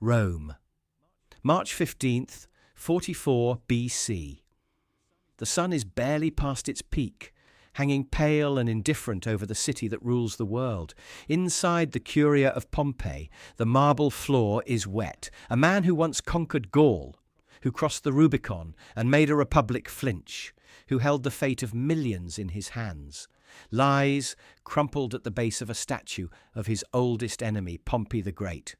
Rome. March 15th, 44 BC. The sun is barely past its peak, hanging pale and indifferent over the city that rules the world. Inside the Curia of Pompeii, the marble floor is wet. A man who once conquered Gaul, who crossed the Rubicon and made a republic flinch, who held the fate of millions in his hands, lies crumpled at the base of a statue of his oldest enemy, Pompey the Great.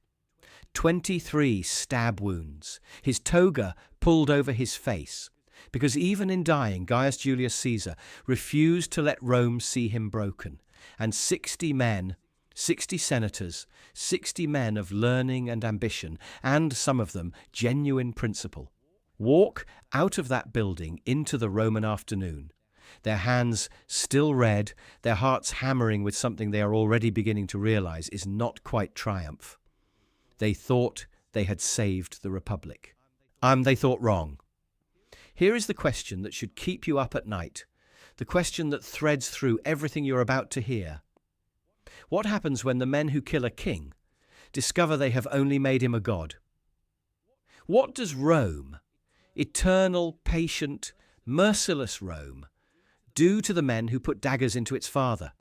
23 stab wounds, his toga pulled over his face, because even in dying, Gaius Julius Caesar refused to let Rome see him broken, and 60 men, 60 senators, 60 men of learning and ambition, and some of them genuine principle, walk out of that building into the Roman afternoon, their hands still red, their hearts hammering with something they are already beginning to realize is not quite triumph. They thought they had saved the Republic. They thought wrong. Here is the question that should keep you up at night, the question that threads through everything you're about to hear. What happens when the men who kill a king discover they have only made him a god? What does Rome, eternal, patient, merciless Rome, do to the men who put daggers into its father?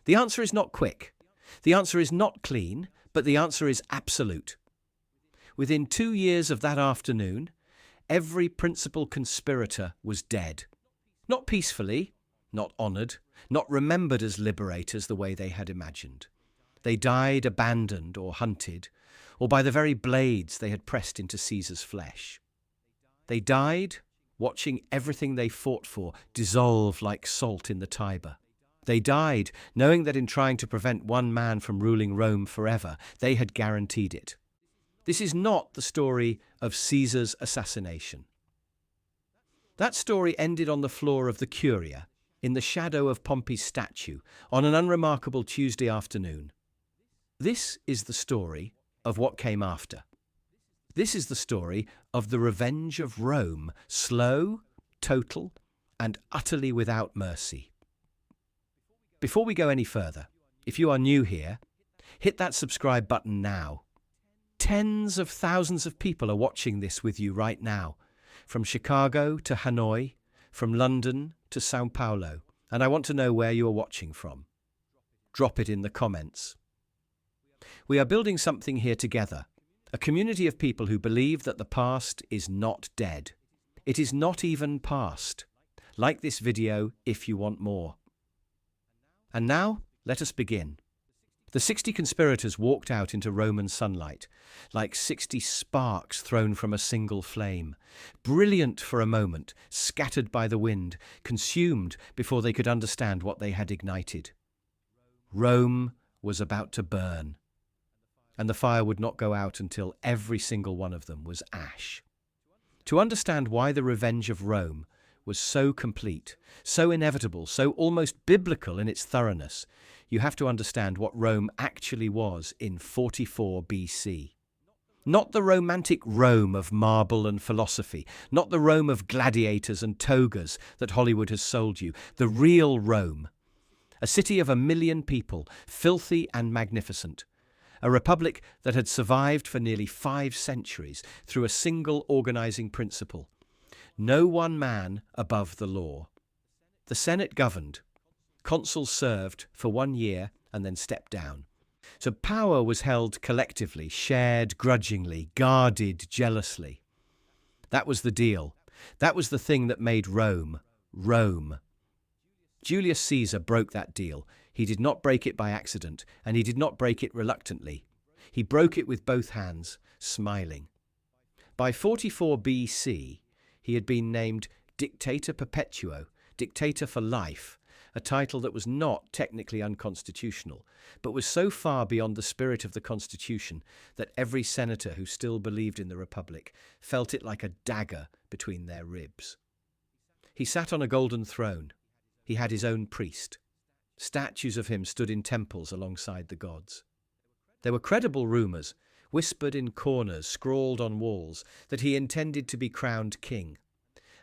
The answer is not quick. The answer is not clean, but the answer is absolute. Within 2 years of that afternoon, every principal conspirator was dead. Not peacefully, not honoured, not remembered as liberators the way they had imagined. They died abandoned or hunted, or by the very blades they had pressed into Caesar's flesh. They died watching everything they fought for dissolve like salt in the Tiber. They died knowing that in trying to prevent one man from ruling Rome forever, they had guaranteed it. This is not the story of Caesar's assassination. That story ended on the floor of the Curia, in the shadow of Pompey's statue, on an unremarkable Tuesday afternoon. This is the story of what came after. This is the story of the revenge of Rome, slow, total, and utterly without mercy. Before we go any further, if you are new here, hit that subscribe button now. Tens of thousands of people are watching this with you right now, from Chicago to Hanoi, from London to Sao Paulo, and I want to know where you are watching from. Drop it in the comments. We are building something here together, a community of people who believe that the past is not dead. It is not even past. Like this video if you want more. And now, let us begin. The 60 conspirators walked out into Roman sunlight, like 60 sparks thrown from a single flame, brilliant for a moment, scattered by the wind, consumed before they could understand what they had ignited. Rome was about to burn, and the fire would not go out until every single one of them was ash. To understand why the revenge of Rome was so complete, so inevitable, so almost biblical in its thoroughness, you have to understand what Rome actually was in 44 BC. Not the romantic Rome of marble and philosophy, not the Rome of gladiators and togas that Hollywood has sold you, the real Rome. A city of 1 million people, filthy and magnificent. A republic that had survived for nearly 5 centuries through a single organizing principle. No one man above the law. The Senate governed. Consuls served for 1 year and then stepped down. So power was held collectively, shared grudgingly, guarded jealously. That was the deal. That was the thing that made Rome, Rome. Julius Caesar broke that deal. He did not break it by accident, and he did not break it reluctantly. He broke it with both hands, smiling. By 44 BC, he had been named Dictator Perpetuo, Dictator for Life, a title that was not technically unconstitutional, but was so far beyond the spirit of the Constitution that every senator who still believed in the Republic felt it like a dagger between their ribs. He sat on a golden throne. He had his own priest. Statues of him stood in temples alongside the gods. There were credible rumours, whispered in corners, scrawled on walls, that he intended to be crowned king.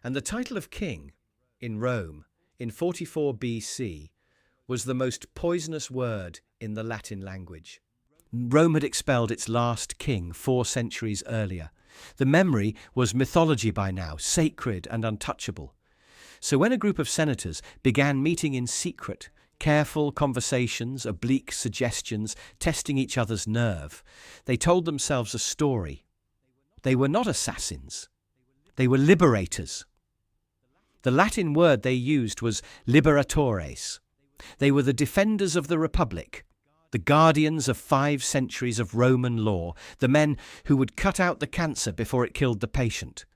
And the title of king, in Rome, in 44 BC, was the most poisonous word in the Latin language. Rome had expelled its last king 4 centuries earlier. The memory was mythology by now, sacred and untouchable. So when a group of senators began meeting in secret, careful conversations, oblique suggestions, testing each other's nerve, they told themselves a story. They were not assassins. They were liberators. The Latin word they used was liberatores. They were the defenders of the Republic, the guardians of 5 centuries of Roman law, the men who would cut out the cancer before it killed the patient.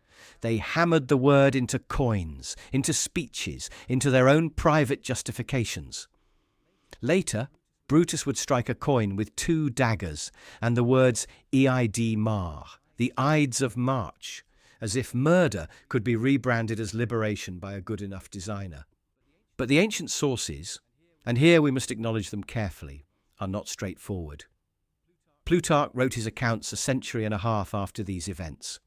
They hammered the word into coins, into speeches, into their own private justifications. Later, Brutus would strike a coin with 2 daggers and the words Eid Mar, the Ides of March, as if murder could be rebranded as liberation by a good enough designer. But the ancient sources, and here we must acknowledge them carefully, are not straightforward. Plutarch wrote his accounts a century and a half after these events.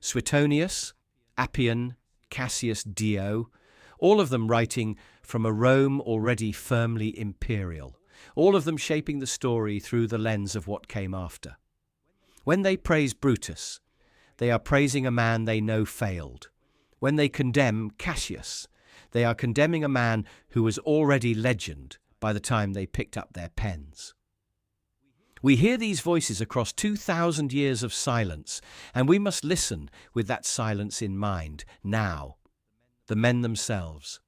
Suetonius, Appian, Cassius Dio, all of them writing from a Rome already firmly imperial, all of them shaping the story through the lens of what came after. When they praise Brutus, they are praising a man they know failed. When they condemn Cassius, they are condemning a man who was already legend by the time they picked up their pens. We hear these voices across 2,000 years of silence, and we must listen with that silence in mind now. The men themselves.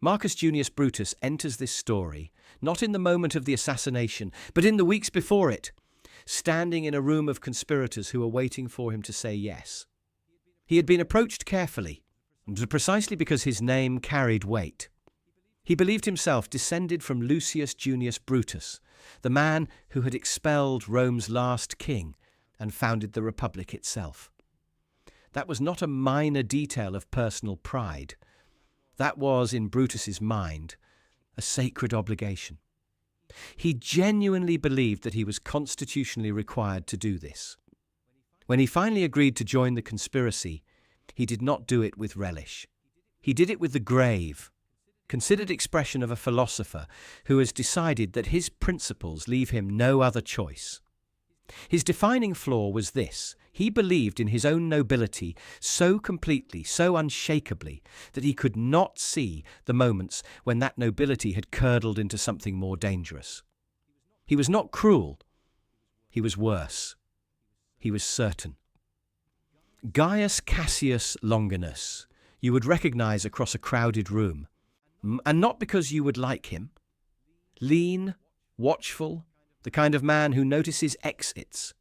Marcus Junius Brutus enters this story not in the moment of the assassination, but in the weeks before it, standing in a room of conspirators who were waiting for him to say yes. He had been approached carefully, precisely because his name carried weight. He believed himself descended from Lucius Junius Brutus, the man who had expelled Rome's last king and founded the Republic itself. That was not a minor detail of personal pride. That was, in Brutus's mind, a sacred obligation. He genuinely believed that he was constitutionally required to do this. When he finally agreed to join the conspiracy, he did not do it with relish. He did it with the grave, considered expression of a philosopher who has decided that his principles leave him no other choice. His defining flaw was this: he believed in his own nobility so completely, so unshakably, that he could not see the moments when that nobility had curdled into something more dangerous. He was not cruel. He was worse. He was certain. Gaius Cassius Longinus, you would recognize across a crowded room, and not because you would like him. Lean, watchful, the kind of man who notices exits.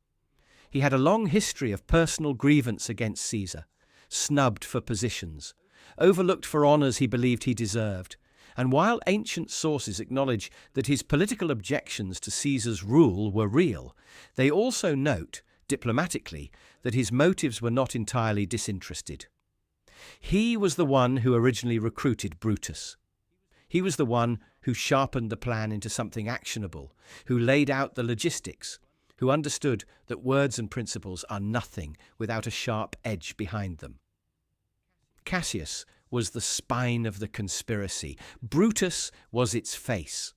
He had a long history of personal grievance against Caesar, snubbed for positions, overlooked for honours he believed he deserved, and while ancient sources acknowledge that his political objections to Caesar's rule were real, they also note, diplomatically, that his motives were not entirely disinterested. He was the one who originally recruited Brutus. He was the one who sharpened the plan into something actionable, who laid out the logistics, who understood that words and principles are nothing without a sharp edge behind them. Cassius was the spine of the conspiracy. Brutus was its face.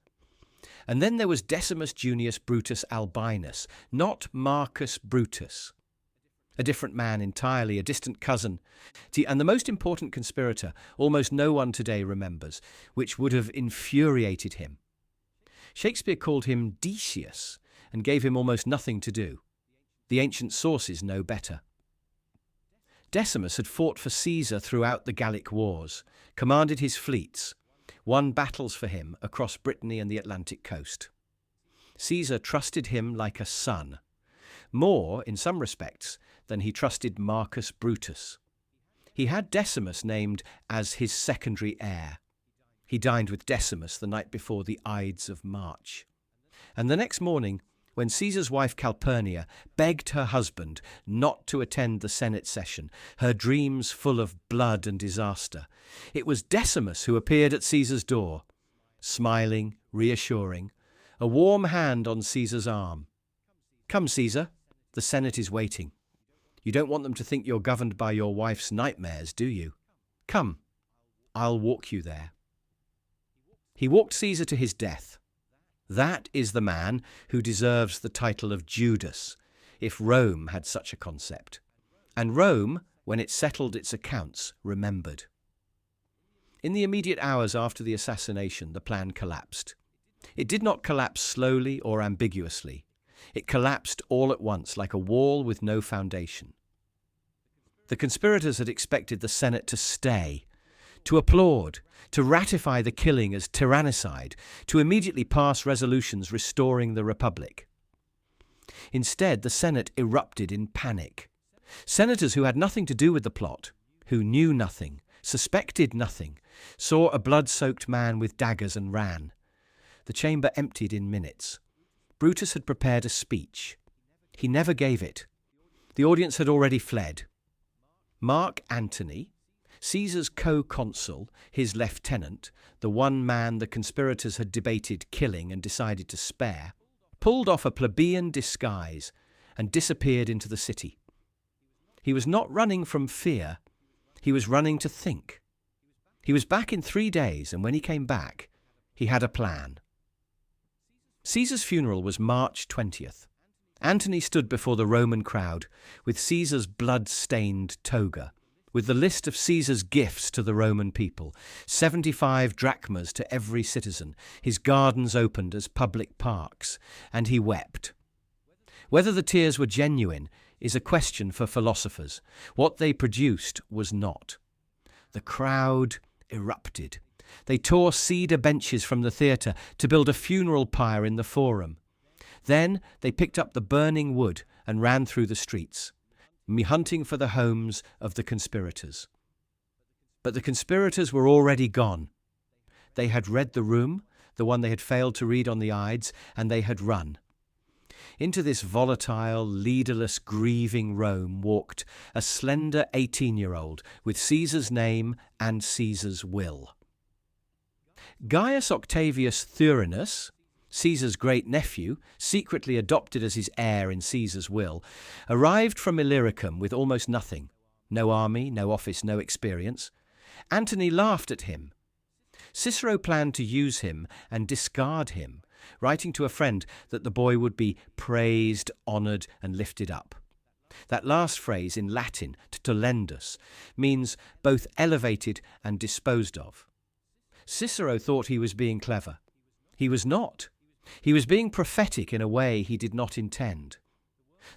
And then there was Decimus Junius Brutus Albinus, not Marcus Brutus. A different man entirely, a distant cousin, and the most important conspirator almost no one today remembers, which would have infuriated him. Shakespeare called him Decius and gave him almost nothing to do. The ancient sources know better. Decimus had fought for Caesar throughout the Gallic Wars, commanded his fleets, won battles for him across Brittany and the Atlantic coast. Caesar trusted him like a son, more, in some respects, than he trusted Marcus Brutus. He had Decimus named as his secondary heir. He dined with Decimus the night before the Ides of March. And the next morning, when Caesar's wife Calpurnia begged her husband not to attend the Senate session, her dreams full of blood and disaster, it was Decimus who appeared at Caesar's door, smiling, reassuring, a warm hand on Caesar's arm. "Come, Caesar, the Senate is waiting. You don't want them to think you're governed by your wife's nightmares, do you? Come, I'll walk you there." He walked Caesar to his death. That is the man who deserves the title of Judas, if Rome had such a concept. And Rome, when it settled its accounts, remembered. In the immediate hours after the assassination, the plan collapsed. It did not collapse slowly or ambiguously. It collapsed all at once, like a wall with no foundation. The conspirators had expected the Senate to stay, to applaud, to ratify the killing as tyrannicide, to immediately pass resolutions restoring the Republic. Instead, the Senate erupted in panic. Senators who had nothing to do with the plot, who knew nothing, suspected nothing, saw a blood-soaked man with daggers and ran. The chamber emptied in minutes. Brutus had prepared a speech. He never gave it. The audience had already fled. Mark Antony, Caesar's co-consul, his lieutenant, the one man the conspirators had debated killing and decided to spare, pulled off a plebeian disguise and disappeared into the city. He was not running from fear. He was running to think. He was back in 3 days, and when he came back, he had a plan. Caesar's funeral was March 20th. Antony stood before the Roman crowd with Caesar's blood-stained toga, with the list of Caesar's gifts to the Roman people, 75 drachmas to every citizen, his gardens opened as public parks, and he wept. Whether the tears were genuine is a question for philosophers. What they produced was not. The crowd erupted. They tore cedar benches from the theatre to build a funeral pyre in the forum. Then they picked up the burning wood and ran through the streets, hunting for the homes of the conspirators. But the conspirators were already gone. They had read the room, the one they had failed to read on the Ides, and they had run. Into this volatile, leaderless, grieving Rome walked a slender 18-year-old with Caesar's name and Caesar's will. Gaius Octavius Thurinus, Caesar's great-nephew, secretly adopted as his heir in Caesar's will, arrived from Illyricum with almost nothing. No army, no office, no experience. Antony laughed at him. Cicero planned to use him and discard him, writing to a friend that the boy would be praised, honoured, and lifted up. That last phrase in Latin, tolendus, means both elevated and disposed of. Cicero thought he was being clever. He was not. He was being prophetic in a way he did not intend.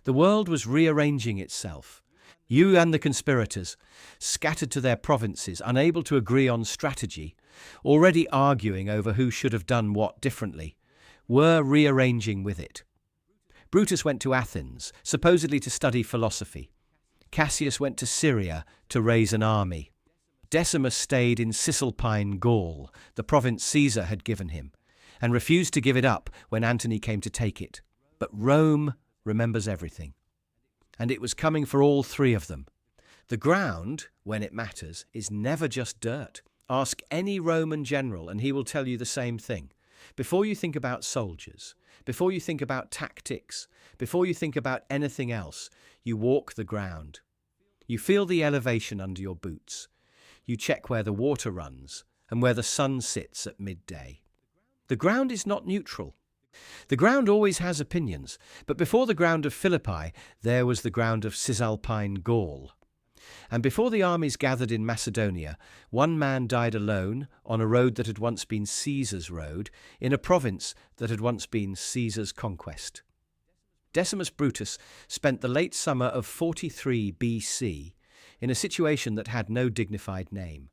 The world was rearranging itself. You and the conspirators, scattered to their provinces, unable to agree on strategy, already arguing over who should have done what differently, were rearranging with it. Brutus went to Athens, supposedly to study philosophy. Cassius went to Syria to raise an army. Decimus stayed in Cisalpine Gaul, the province Caesar had given him, and refused to give it up when Antony came to take it. But Rome remembers everything. And it was coming for all three of them. The ground, when it matters, is never just dirt. Ask any Roman general and he will tell you the same thing. Before you think about soldiers, before you think about tactics, before you think about anything else, you walk the ground. You feel the elevation under your boots. You check where the water runs and where the sun sits at midday. The ground is not neutral. The ground always has opinions, but before the ground of Philippi, there was the ground of Cisalpine Gaul. And before the armies gathered in Macedonia, one man died alone on a road that had once been Caesar's road, in a province that had once been Caesar's conquest. Decimus Brutus spent the late summer of 43 BC in a situation that had no dignified name.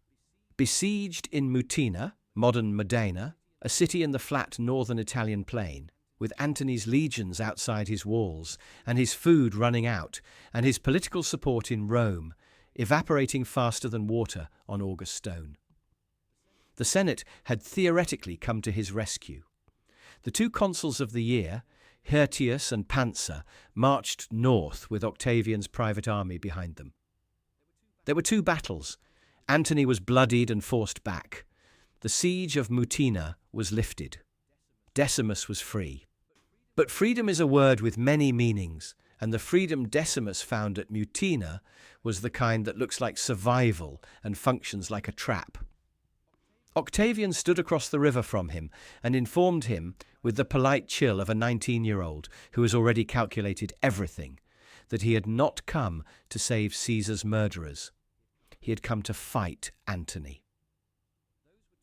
Besieged in Mutina, modern Modena, a city in the flat northern Italian plain, with Antony's legions outside his walls, and his food running out, and his political support in Rome, evaporating faster than water on August stone. The Senate had theoretically come to his rescue. The two consuls of the year, Hirtius and Pansa, marched north with Octavian's private army behind them. There were two battles. Antony was bloodied and forced back. The siege of Mutina was lifted. Decimus was free. But freedom is a word with many meanings, and the freedom Decimus found at Mutina was the kind that looks like survival and functions like a trap. Octavian stood across the river from him and informed him, with the polite chill of a 19-year-old who has already calculated everything, that he had not come to save Caesar's murderers. He had come to fight Antony.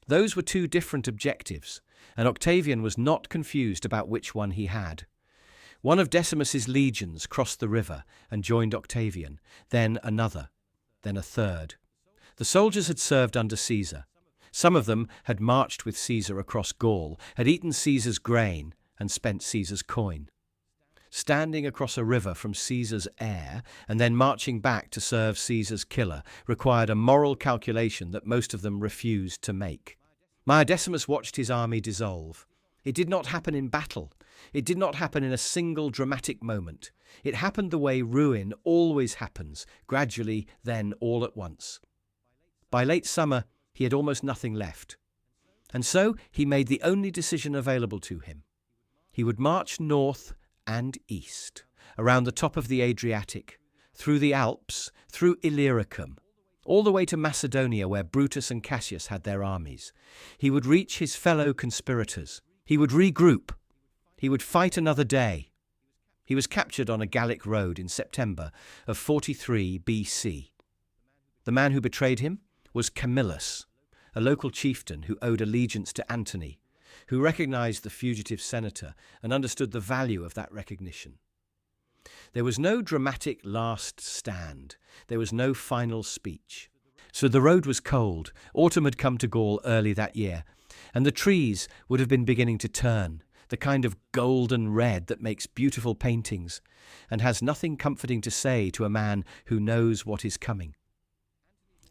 Those were two different objectives, and Octavian was not confused about which one he had. One of Decimus's legions crossed the river and joined Octavian, then another, then a third. The soldiers had served under Caesar. Some of them had marched with Caesar across Gaul, had eaten Caesar's grain and spent Caesar's coin. Standing across a river from Caesar's heir and then marching back to serve Caesar's killer required a moral calculation that most of them refused to make. Decimus watched his army dissolve. It did not happen in battle. It did not happen in a single dramatic moment. It happened the way ruin always happens, gradually, then all at once. By late summer, he had almost nothing left. And so he made the only decision available to him. He would march north and east, around the top of the Adriatic, through the Alps, through Illyricum, all the way to Macedonia where Brutus and Cassius had their armies. He would reach his fellow conspirators. He would regroup. He would fight another day. He was captured on a Gallic road in September of 43 BC. The man who betrayed him was Camillus, a local chieftain who owed allegiance to Antony, who recognized the fugitive senator and understood the value of that recognition. There was no dramatic last stand. There was no final speech. So the road was cold. Autumn had come to Gaul early that year, and the trees would have been beginning to turn, the kind of golden red that makes beautiful paintings and has nothing comforting to say to a man who knows what is coming.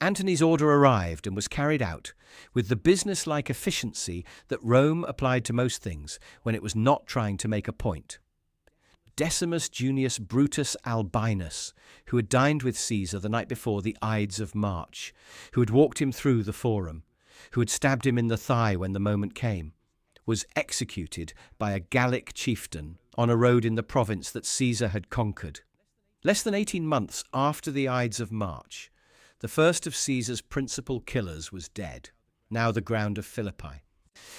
Antony's order arrived and was carried out with the business-like efficiency that Rome applied to most things when it was not trying to make a point. Decimus Junius Brutus Albinus, who had dined with Caesar the night before the Ides of March, who had walked him through the Forum, who had stabbed him in the thigh when the moment came, was executed by a Gallic chieftain on a road in the province that Caesar had conquered. Less than 18 months after the Ides of March, the first of Caesar's principal killers was dead, now the ground of Philippi.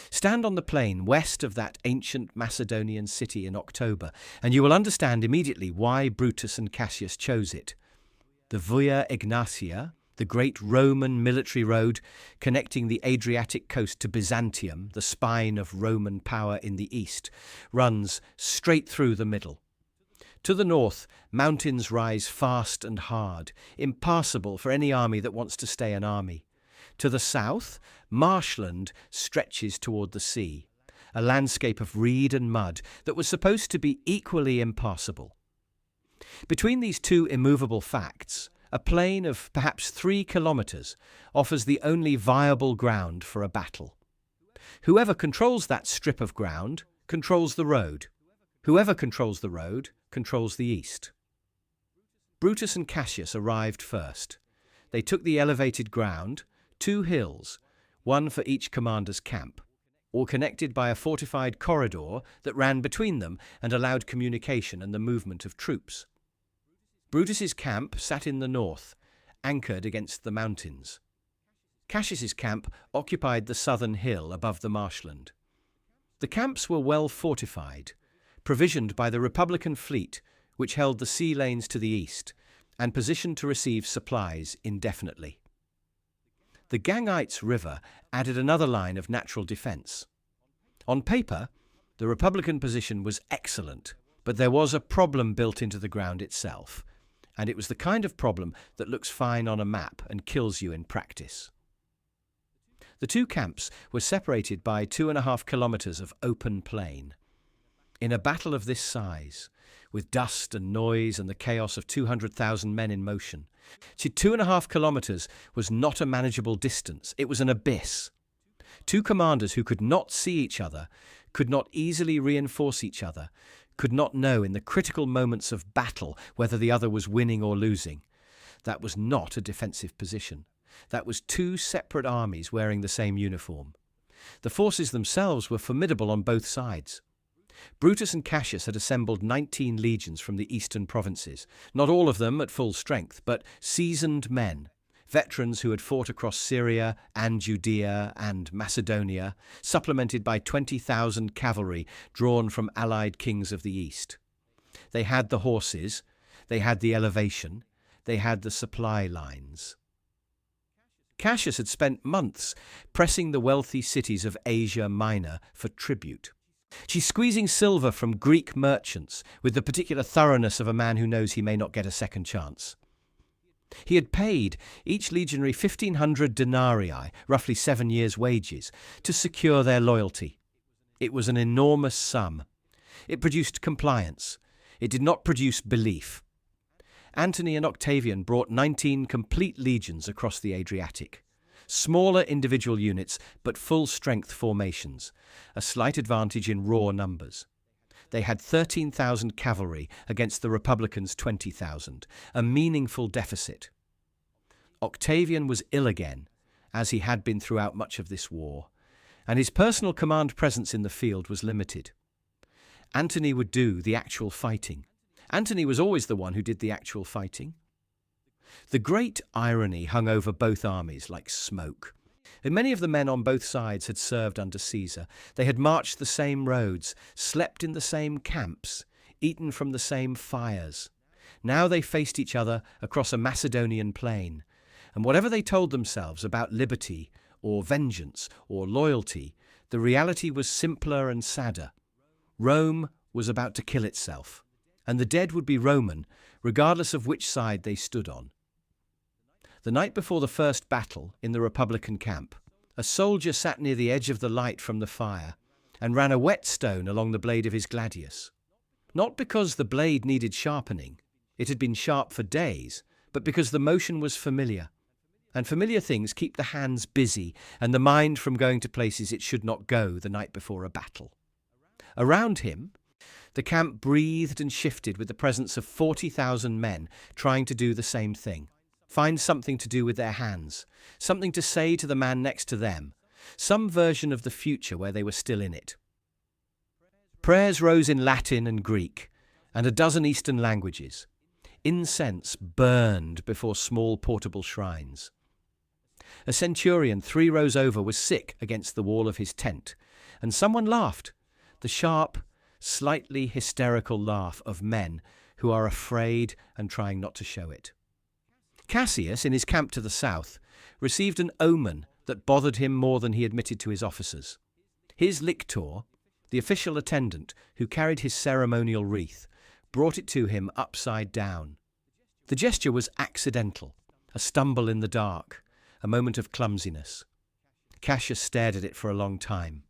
Stand on the plain west of that ancient Macedonian city in October, and you will understand immediately why Brutus and Cassius chose it. The Via Egnatia, the great Roman military road connecting the Adriatic coast to Byzantium, the spine of Roman power in the east, runs straight through the middle. To the north, mountains rise fast and hard, impassable for any army that wants to stay an army. To the south, marshland stretches toward the sea, a landscape of reed and mud that was supposed to be equally impassable. Between these two immovable facts, a plain of perhaps 3 kilometers offers the only viable ground for a battle. Whoever controls that strip of ground controls the road. Whoever controls the road controls the east. Brutus and Cassius arrived first. They took the elevated ground, 2 hills, one for each commander's camp, all connected by a fortified corridor that ran between them and allowed communication and the movement of troops. Brutus's camp sat in the north, anchored against the mountains. Cassius's camp occupied the southern hill above the marshland. The camps were well fortified, provisioned by the Republican fleet, which held the sea lanes to the east, and positioned to receive supplies indefinitely. The Gangites River added another line of natural defence. On paper, the Republican position was excellent, but there was a problem built into the ground itself, and it was the kind of problem that looks fine on a map and kills you in practice. The two camps were separated by 2.5 kilometers of open plain. In a battle of this size, with dust and noise and the chaos of 200,000 men in motion, 2.5 kilometers was not a manageable distance. It was an abyss. 2 commanders who could not see each other, could not easily reinforce each other, could not know in the critical moments of battle whether the other was winning or losing. That was not a defensive position. That was 2 separate armies wearing the same uniform. The forces themselves were formidable on both sides. Brutus and Cassius had assembled 19 legions from the eastern provinces, not all of them at full strength, but seasoned men veterans who had fought across Syria and Judea and Macedonia, supplemented by 20,000 cavalry drawn from allied kings of the East. They had the horses, they had the elevation, they had the supply lines. Cassius had spent months pressing the wealthy cities of Asia Minor for tribute. She's squeezing silver from Greek merchants with the particular thoroughness of a man who knows he may not get a second chance. He had paid each legionary 1,500 denarii, roughly 7 years' wages, to secure their loyalty. It was an enormous sum. It produced compliance. It did not produce belief. Antony and Octavian brought 19 complete legions across the Adriatic. Smaller individual units, but full-strength formations, a slight advantage in raw numbers. They had 13,000 cavalry against the Republicans' 20,000, a meaningful deficit. Octavian was ill again, as he had been throughout much of this war, and his personal command presence in the field was limited. Antony would do the actual fighting. Antony was always the one who did the actual fighting. The great irony hung over both armies like smoke. And many of the men on both sides had served under Caesar. They had marched the same roads, slept in the same camps, eaten from the same fires. Now they faced each other across a Macedonian plain, and whatever they told themselves about liberty or vengeance or loyalty, the reality was simpler and sadder. Rome was about to kill itself, and the dead would be Roman, regardless of which side they stood on. The night before the first battle in the Republican camp, a soldier sat near the edge of the light from the fire and ran a whetstone along the blade of his gladius. Not because the blade needed sharpening, it had been sharp for days, but because the motion was familiar. And familiar things keep the hands busy and the mind from going to places it should not go the night before a battle. Around him, the camp breathed and shifted with the presence of 40,000 men trying to do the same thing. Find something to do with their hands, something to say to the man next to them, some version of the future where they were still in it. Prayers rose in Latin and Greek, and a dozen Eastern languages. Incense burned before small portable shrines. A centurion 3 rows over was sick against the wall of his tent, and someone laughed, the sharp, slightly hysterical laugh of men who are afraid and trying not to show it. Cassius, in his camp to the south, received an omen that bothered him more than he admitted to his officers. His lictor, the official attendant who carried his ceremonial wreath, brought it to him upside down. The gesture was accidental, a stumble in the dark, a moment of clumsiness. Cassius stared at it for a long time.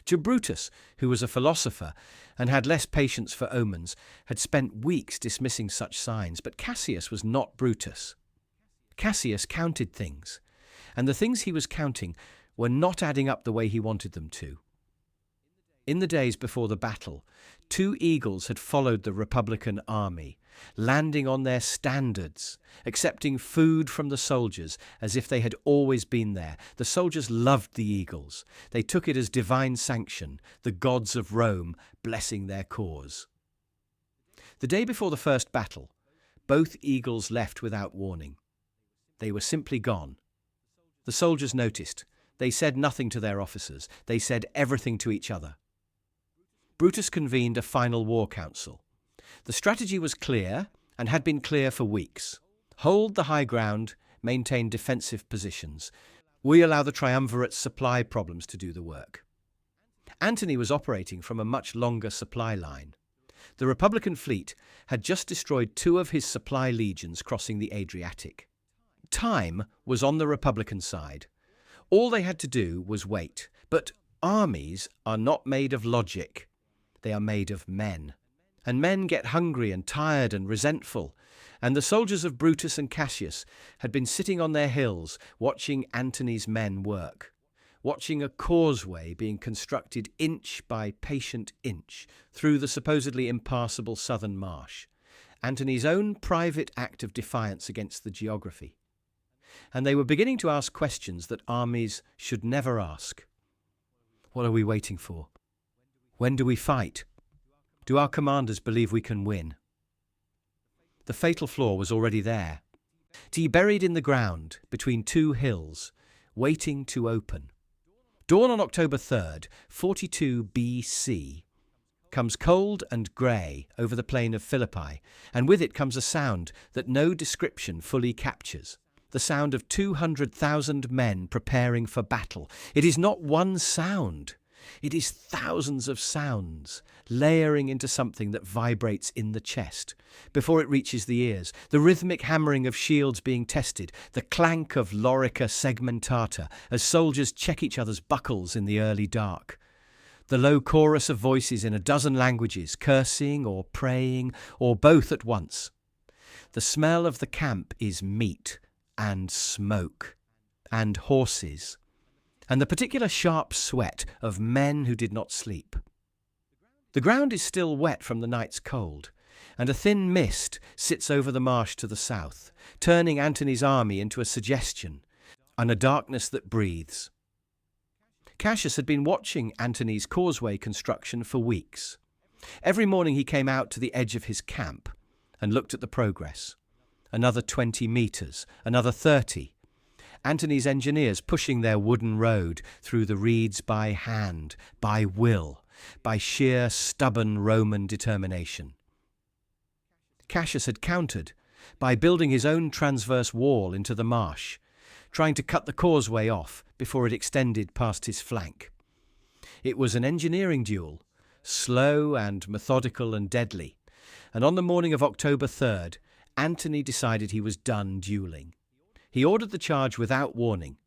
Brutus, who was a philosopher and had less patience for omens, had spent weeks dismissing such signs, but Cassius was not Brutus. Cassius counted things, and the things he was counting were not adding up the way he wanted them to. In the days before the battle, 2 eagles had followed the Republican army, landing on their standards, accepting food from the soldiers as if they had always been there. The soldiers loved the eagles. They took it as divine sanction, the gods of Rome blessing their cause. The day before the first battle, both eagles left without warning. They were simply gone. The soldiers noticed. They said nothing to their officers. They said everything to each other. Brutus convened a final war council. The strategy was clear and had been clear for weeks. Hold the high ground, maintain defensive positions. We allow the triumvirate's supply problems to do the work. Antony was operating from a much longer supply line. The Republican fleet had just destroyed 2 of his supply legions crossing the Adriatic. Time was on the Republican side. All they had to do was wait. But armies are not made of logic. They are made of men. And men get hungry and tired and resentful. And the soldiers of Brutus and Cassius had been sitting on their hills watching Antony's men work, watching a causeway being constructed inch by patient inch through the supposedly impassable southern marsh, Antony's own private act of defiance against the geography. And they were beginning to ask questions that armies should never ask. What are we waiting for? When do we fight? Do our commanders believe we can win? The fatal flaw was already there. to be buried in the ground between two hills, waiting to open. Dawn on October 3rd, 42 BC, comes cold and grey over the plain of Philippi, and with it comes a sound that no description fully captures. The sound of 200,000 men preparing for battle. It is not one sound. It is thousands of sounds, layering into something that vibrates in the chest before it reaches the ears. The rhythmic hammering of shields being tested, the clank of lorica segmentata as soldiers check each other's buckles in the early dark. The low chorus of voices in a dozen languages, cursing or praying, or both at once. The smell of the camp is meat and smoke and horses, and the particular sharp sweat of men who did not sleep. The ground is still wet from the night's cold, and a thin mist sits over the marsh to the south, turning Antony's army into a suggestion, and a darkness that breathes. Cassius had been watching Antony's causeway construction for weeks. Every morning he came out to the edge of his camp and looked at the progress. Another 20 metres, another 30. Antony's engineers pushing their wooden road through the reeds by hand, by will, by sheer stubborn Roman determination. Cassius had countered by building his own transverse wall into the marsh, trying to cut the causeway off before it extended past his flank. It was an engineering duel, slow and methodical and deadly, and on the morning of October 3rd, Antony decided he was done duelling. He ordered the charge without warning.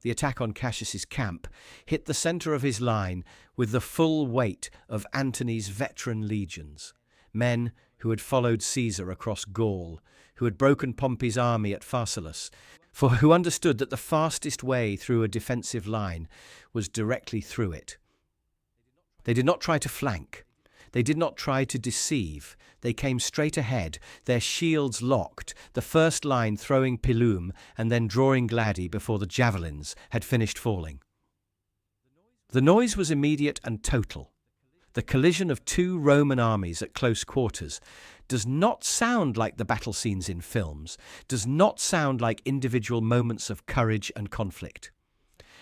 The attack on Cassius's camp hit the centre of his line with the full weight of Antony's veteran legions, men who had followed Caesar across Gaul, who had broken Pompey's army at Pharsalus, for who understood that the fastest way through a defensive line was directly through it. They did not try to flank. They did not try to deceive. They came straight ahead, their shields locked, the first line throwing pilum and then drawing gladi before the javelins had finished falling. The noise was immediate and total. The collision of two Roman armies at close quarters does not sound like the battle scenes in films, does not sound like individual moments of courage and conflict.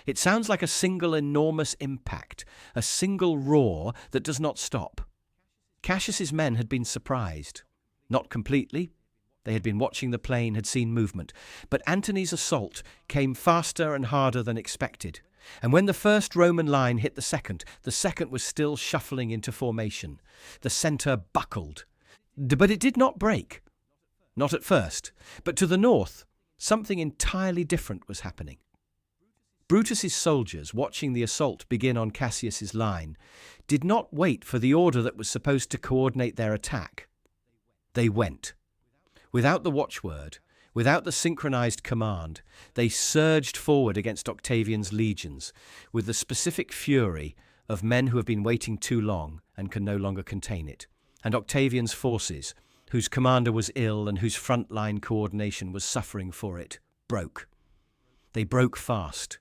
It sounds like a single enormous impact, a single roar that does not stop. Cassius's men had been surprised. Not completely. They had been watching the plain, had seen movement. But Antony's assault came faster and harder than expected. And when the first Roman line hit the second was still shuffling into formation. The centre buckled. But it did not break. Not at first. But to the north, something entirely different was happening. Brutus's soldiers, watching the assault begin on Cassius's line, did not wait for the order that was supposed to coordinate their attack. They went. Without the watchword, without the synchronized command, they surged forward against Octavian's legions with the specific fury of men who have been waiting too long and can no longer contain it, and Octavian's forces, whose commander was ill and whose front-line coordination was suffering for it, broke. They broke fast.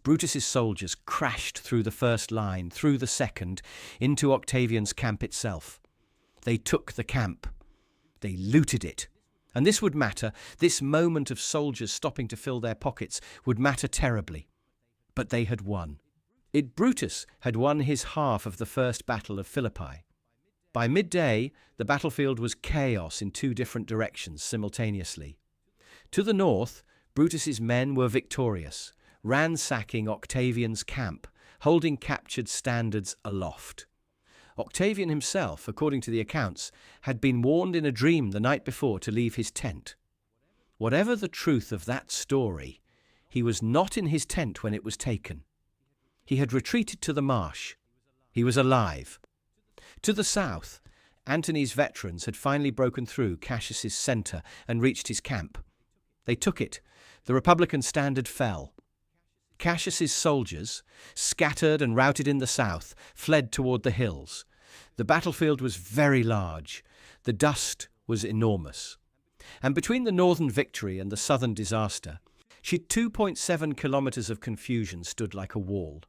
Brutus's soldiers crashed through the first line, through the second, into Octavian's camp itself. They took the camp. They looted it. And this would matter. This moment of soldiers stopping to fill their pockets would matter terribly. But they had won. Brutus had won his half of the first Battle of Philippi. By midday, the battlefield was chaos in two different directions simultaneously. To the north, Brutus's men were victorious, ransacking Octavian's camp, holding captured standards aloft. Octavian himself, according to the accounts, had been warned in a dream the night before to leave his tent. Whatever the truth of that story, he was not in his tent when it was taken. He had retreated to the marsh. He was alive. To the south, Antony's veterans had finally broken through Cassius's centre and reached his camp. They took it. The Republican standard fell. Cassius's soldiers, scattered and routed in the south, fled toward the hills. The battlefield was very large. The dust was enormous. And between the northern victory and the southern disaster, 2.7 kilometres of confusion stood like a wall.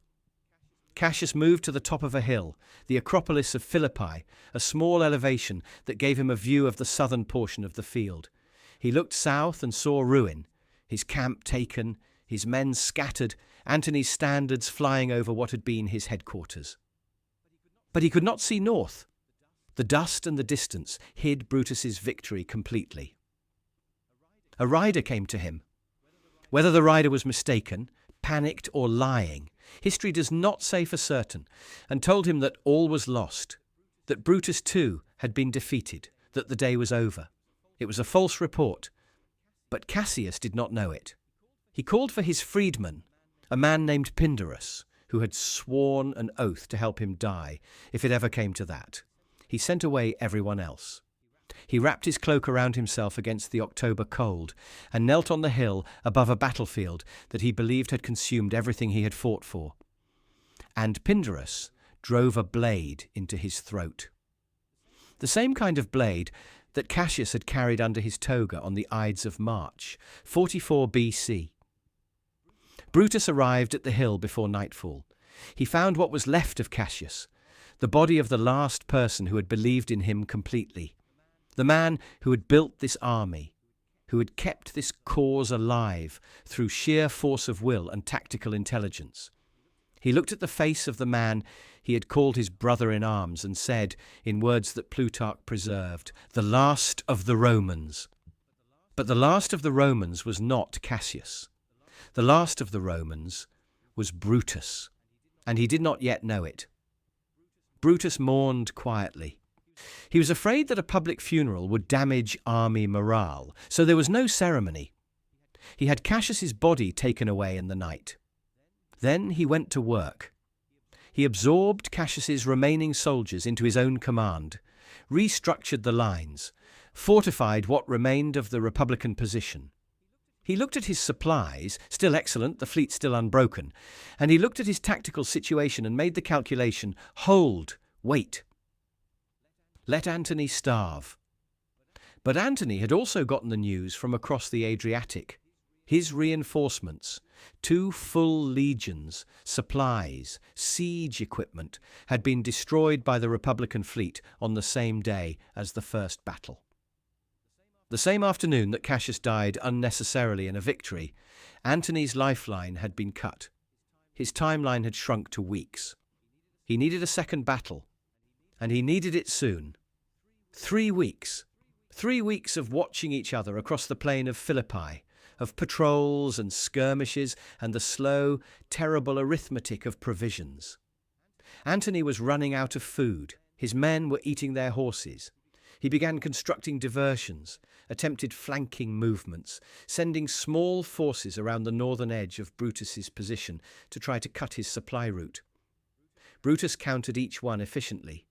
Cassius moved to the top of a hill, the Acropolis of Philippi, a small elevation that gave him a view of the southern portion of the field. He looked south and saw ruin, his camp taken, his men scattered, Antony's standards flying over what had been his headquarters. But he could not see north. The dust and the distance hid Brutus's victory completely. A rider came to him. Whether the rider was mistaken, panicked, or lying, history does not say for certain, and told him that all was lost, that Brutus too had been defeated, that the day was over. It was a false report, but Cassius did not know it. He called for his freedman, a man named Pindarus, who had sworn an oath to help him die, if it ever came to that. He sent away everyone else. He wrapped his cloak around himself against the October cold and knelt on the hill above a battlefield that he believed had consumed everything he had fought for. And Pindarus drove a blade into his throat. The same kind of blade that Cassius had carried under his toga on the Ides of March, 44 BC. Brutus arrived at the hill before nightfall. He found what was left of Cassius, the body of the last person who had believed in him completely, the man who had built this army, who had kept this cause alive through sheer force of will and tactical intelligence. He looked at the face of the man he had called his brother-in-arms and said, in words that Plutarch preserved, "The last of the Romans." But the last of the Romans was not Cassius. The last of the Romans was Brutus, and he did not yet know it. Brutus mourned quietly. He was afraid that a public funeral would damage army morale, so there was no ceremony. He had Cassius's body taken away in the night. Then he went to work. He absorbed Cassius's remaining soldiers into his own command, restructured the lines, fortified what remained of the Republican position. He looked at his supplies, still excellent, the fleet still unbroken, and he looked at his tactical situation and made the calculation, hold, wait. Let Antony starve. But Antony had also gotten the news from across the Adriatic. His reinforcements, 2 full legions, supplies, siege equipment, had been destroyed by the Republican fleet on the same day as the first battle. The same afternoon that Cassius died unnecessarily in a victory, Antony's lifeline had been cut. His timeline had shrunk to weeks. He needed a second battle, and he needed it soon. 3 weeks. 3 weeks of watching each other across the plain of Philippi, of patrols and skirmishes and the slow, terrible arithmetic of provisions. Antony was running out of food. His men were eating their horses. He began constructing diversions, attempted flanking movements, sending small forces around the northern edge of Brutus's position to try to cut his supply route. Brutus countered each one efficiently.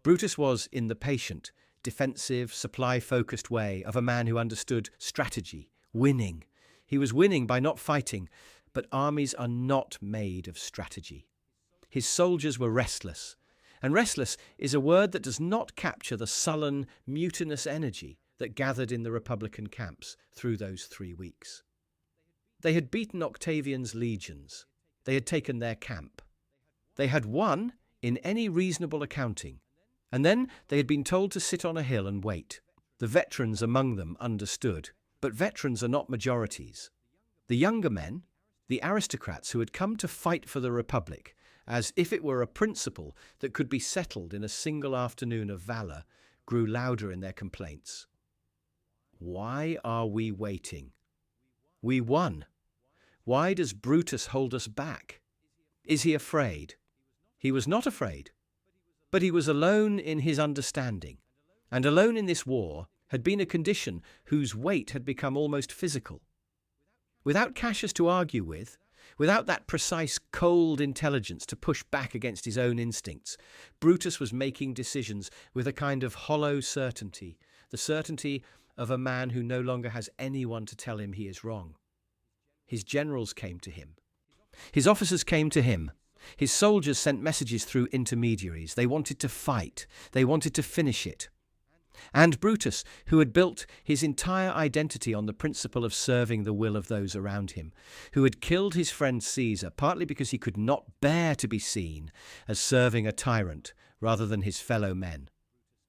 Brutus was in the patient, defensive, supply-focused way of a man who understood strategy, winning. He was winning by not fighting, but armies are not made of strategy. His soldiers were restless, and restless is a word that does not capture the sullen, mutinous energy that gathered in the Republican camps through those 3 weeks. They had beaten Octavian's legions. They had taken their camp. They had won in any reasonable accounting, and then they had been told to sit on a hill and wait. The veterans among them understood, but veterans are not majorities. The younger men, the aristocrats who had come to fight for the Republic, as if it were a principle that could be settled in a single afternoon of valor, grew louder in their complaints. Why are we waiting? We won. Why does Brutus hold us back? Is he afraid? He was not afraid, but he was alone in his understanding, and alone in this war had been a condition whose weight had become almost physical. Without Cassius to argue with, without that precise, cold intelligence to push back against his own instincts, Brutus was making decisions with a kind of hollow certainty, the certainty of a man who no longer has anyone to tell him he is wrong. His generals came to him. His officers came to him. His soldiers sent messages through intermediaries. They wanted to fight. They wanted to finish it. And Brutus, who had built his entire identity on the principle of serving the will of those around him, who had killed his friend Caesar partly because he could not bear to be seen as serving a tyrant rather than his fellow men,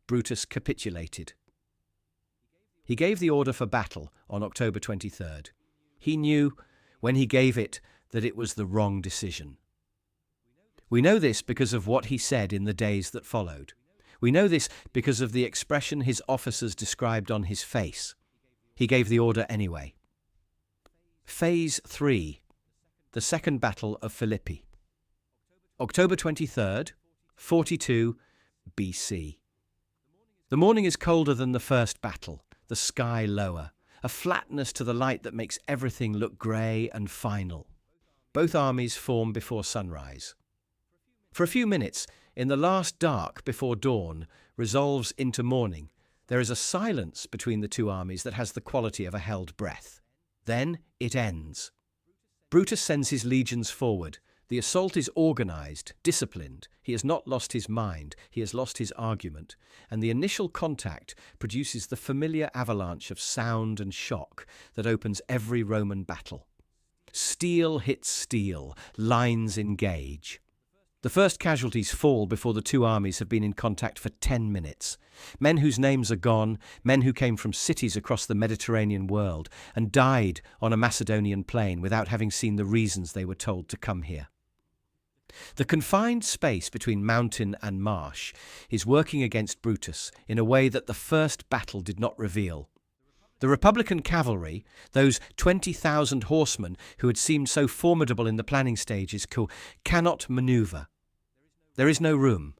Brutus capitulated. He gave the order for battle on October 23rd. He knew, when he gave it, that it was the wrong decision. We know this because of what he said in the days that followed. We know this because of the expression his officers described on his face. He gave the order anyway. Phase 3. The Second Battle of Philippi. October 23rd, 42 BC. The morning is colder than the first battle, the sky lower, a flatness to the light that makes everything look grey and final. Both armies form before sunrise. For a few minutes, in the last dark before dawn resolves into morning, there is a silence between the two armies that has the quality of a held breath. Then it ends. Brutus sends his legions forward. The assault is organised, disciplined. He has not lost his mind, he has lost his argument, and the initial contact produces the familiar avalanche of sound and shock that opens every Roman battle. Steel hits steel, lines engage. The first casualties fall before the two armies have been in contact for 10 minutes. Men whose names are gone, men who came from cities across the Mediterranean world and died on a Macedonian plain without having seen the reasons they were told to come here. The confined space between mountain and marsh is working against Brutus in a way that the first battle did not reveal. The Republican cavalry, those 20,000 horsemen who had seemed so formidable in the planning stages, cannot manoeuvre. There is no room.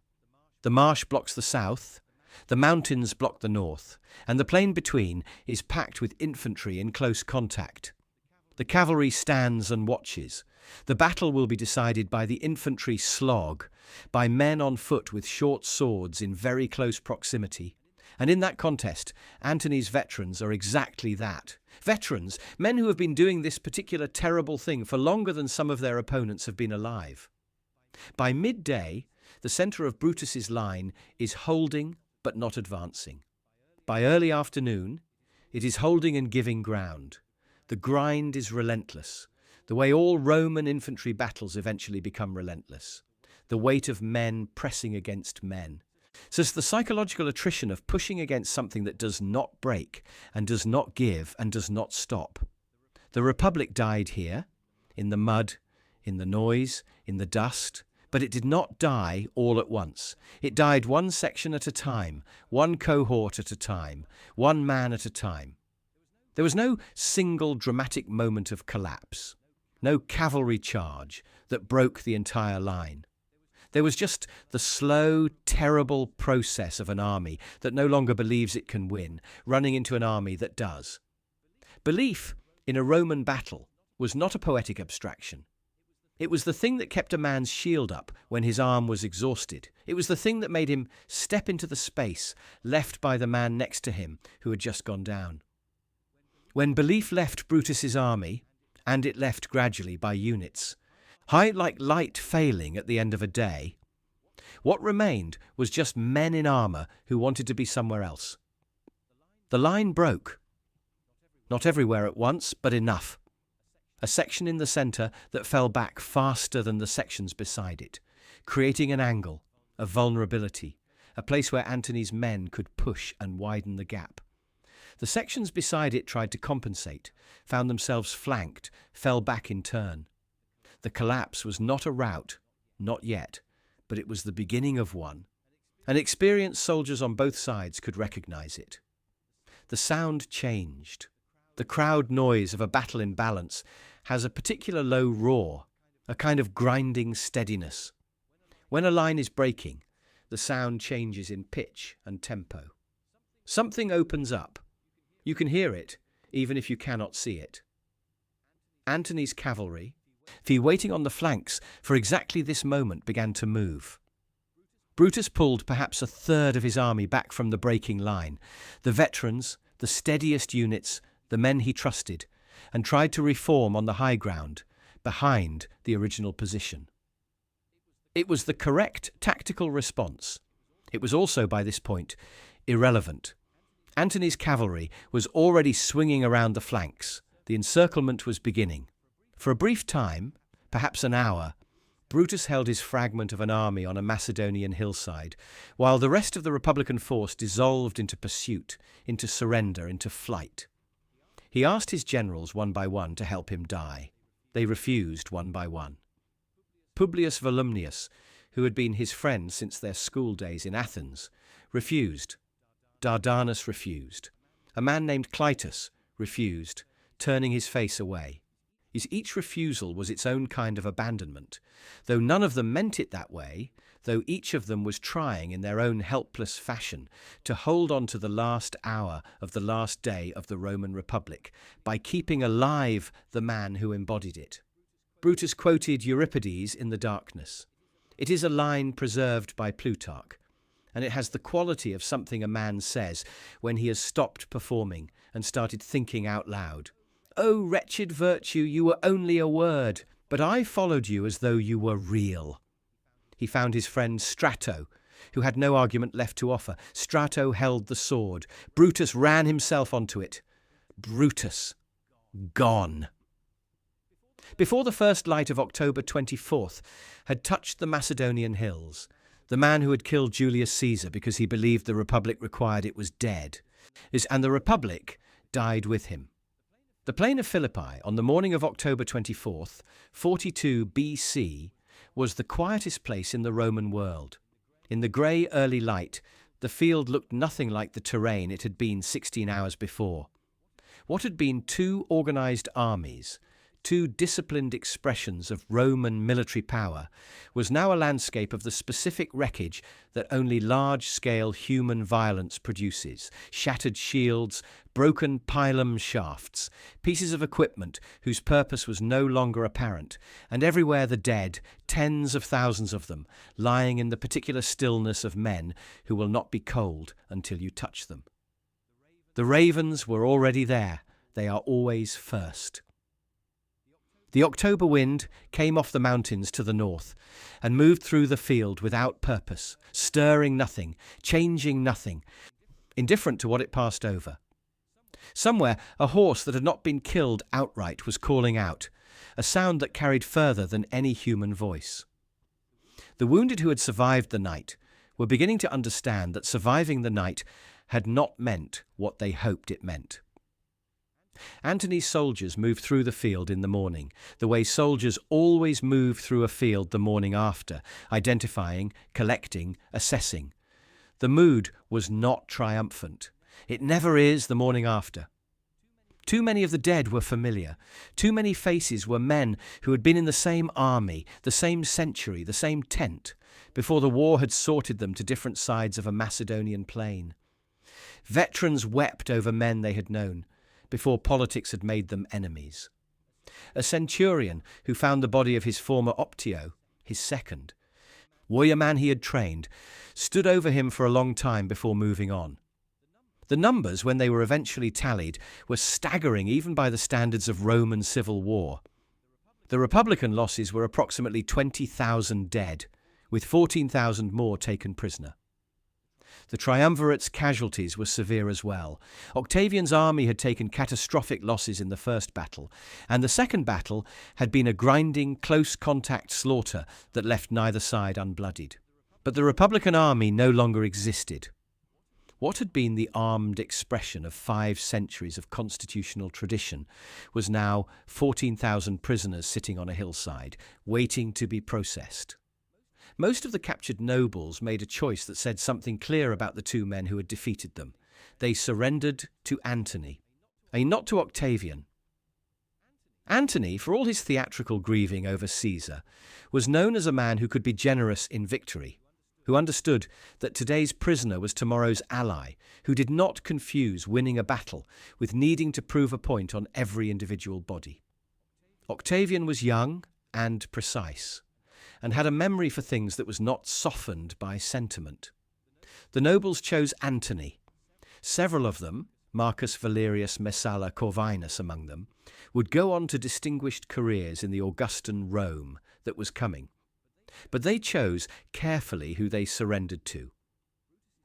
The marsh blocks the south, the mountains block the north, and the plain between is packed with infantry in close contact. The cavalry stands and watches. The battle will be decided by the infantry slog, by men on foot with short swords in very close proximity. And in that contest, Antony's veterans are exactly that. Veterans, men who have been doing this particular terrible thing for longer than some of their opponents have been alive. By midday, the centre of Brutus's line is holding but not advancing. By early afternoon, it is holding and giving ground. The grind is relentless, the way all Roman infantry battles eventually become relentless. The weight of men pressing against men. So it's the psychological attrition of pushing against something that does not break and does not give and does not stop. The Republic died here, in the mud, in the noise, in the dust, but it did not die all at once. It died one section at a time, one cohort at a time, one man at a time. There was no single dramatic moment of collapse, no cavalry charge that broke the entire line. There was just the slow, terrible process of an army that no longer believes it can win, running into an army that does. Belief in a Roman battle was not a poetic abstraction. It was the thing that kept a man's shield up when his arm was exhausted. It was the thing that made him step into the space left by the man next to him who had just gone down. When belief left Brutus's army, and it left gradually by units, like light failing at the end of a day, what remained was just men in armour who wanted to be somewhere else. The line broke. Not everywhere at once, but enough. A section in the centre that fell back faster than the sections beside it, creating an angle, a vulnerability, a place where Antony's men could push and widen the gap. The sections beside it tried to compensate, found themselves flanked, fell back in turn. The collapse was not a rout, not yet, but it was the beginning of one, and experienced soldiers on both sides could recognise it. The sound changed. The crowd noise of a battle in balance has a particular low roar, a kind of grinding steadiness. When a line is breaking, the sound changes in pitch and tempo. Something opens up. You can hear it, even if you cannot see it. Antony's cavalry, waiting on the flanks for exactly this moment, began to move. Brutus pulled perhaps a third of his army back from the breaking line, the veterans, the steadiest units, the men he trusted, and tried to reform on the high ground, behind the original position. It was the correct tactical response. It was also, by this point, irrelevant. Antony's cavalry was already swinging around the flanks. The encirclement was beginning. For a brief time, perhaps an hour, Brutus held his fragment of an army on a Macedonian hillside, while the rest of the Republican force dissolved into pursuit, into surrender, into flight. He asked his generals one by one to help him die. They refused one by one. Publius Volumnius, who had been his friend since their school days in Athens, refused. Dardanus refused. A man named Clytus refused, turning his face away. Each refusal was its own kind of abandonment, though none of them meant it that way, though each of them was trying in their own helpless fashion to hold on to the last hour of the last day of the Roman Republic by keeping alive the man who embodied it. Brutus quoted Euripides in the darkness. It is a line preserved by Plutarch, and it has the quality of something a man says when he has stopped performing and started thinking out loud. "Oh, wretched virtue, you were only a word, but I followed you as though you were real." He found his friend Strato, who had no argument left to offer. Strato held the sword. Brutus ran himself onto it. Brutus, gone. Before the first light of October 24th had touched the Macedonian hills, the man who had killed Julius Caesar because he believed the Republic required it was dead, and the Republic died with him. The plain of Philippi, on the morning of October 24th, 42 BC, was the quietest place in the Roman world. In the grey early light, the field looked nothing like the terrain it had been 16 hours before. What had been two organised armies, two disciplined expressions of Roman military power, was now a landscape of the specific wreckage that only large-scale human violence produces. Shattered shields, broken pylon shafts, pieces of equipment whose purpose was no longer apparent, and everywhere the dead, tens of thousands of them, lying in the particular stillness of men who will not be cold until you touch them. The ravens were already there. They are always first. The October wind came off the mountains to the north and moved through the field without purpose, stirring nothing, changing nothing, indifferent to what it passed over. Somewhere, a horse that had not been killed outright was calling out, a sound that carried further than any human voice. The wounded who had survived the night were beginning to understand that surviving the night had not meant what they hoped it meant. Antony's soldiers moved through the field in the morning, the way soldiers always move through a field the morning after, identifying, collecting, assessing. The mood was not triumphant. It never is the morning after. Too many of the dead were familiar. Too many faces were men who had been in the same army, the same century, the same tent, before the war had sorted them to different sides of a Macedonian plain. Veterans wept over men they had known, before politics had made them enemies. A centurion who found the body of his former optio, his second, warrior man he had trained, stood over him for a long time before moving on. The numbers, when they were eventually tallied, were staggering even by the standards of Roman civil war. The Republican losses were approximately 20,000 dead, with 14,000 more taken prisoner. The triumvirate's casualties were severe as well. Octavian's army had taken catastrophic losses in the first battle, and the second battle had been a grinding, close-contact slaughter that left neither side unbloodied. But the Republican army no longer existed. What had been the armed expression of 5 centuries of constitutional tradition was now 14,000 prisoners sitting on a hillside, waiting to be processed. Most of the captured nobles made a choice that said something clear about the two men who had defeated them. They surrendered to Antony, not to Octavian. Antony, for all his theatrical grieving over Caesar, was known as a man who could be generous in victory, who understood that today's prisoner was tomorrow's ally, who did not confuse winning a battle with needing to prove a point on every individual body. Octavian was young and precise, and had a memory for things that was not softened by sentiment. The nobles chose Antony. Several of them, Marcus Valerius Messala Corvinus among them, would go on to distinguished careers in the Augustan Rome that was coming. But they chose carefully who they surrendered to.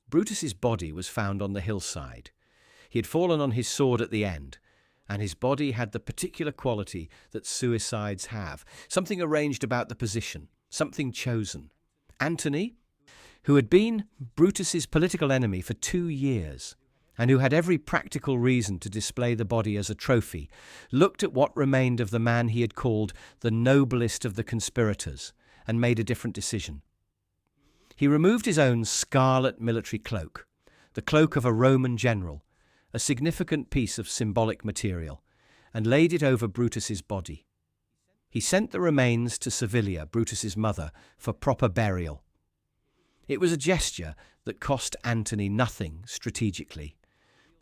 Brutus's body was found on the hillside. He had fallen on his sword at the end, and his body had the particular quality that suicides have, something arranged about the position, something chosen. Antony, who had been Brutus's political enemy for 2 years, and who had every practical reason to display the body as a trophy, looked at what remained of the man he had called the noblest of the conspirators and made a different decision. He removed his own scarlet military cloak, the cloak of a Roman general, a significant piece of symbolic material, and laid it over Brutus's body. He sent the remains to Servilia, Brutus's mother, for proper burial. It was a gesture that cost Antony nothing strategically,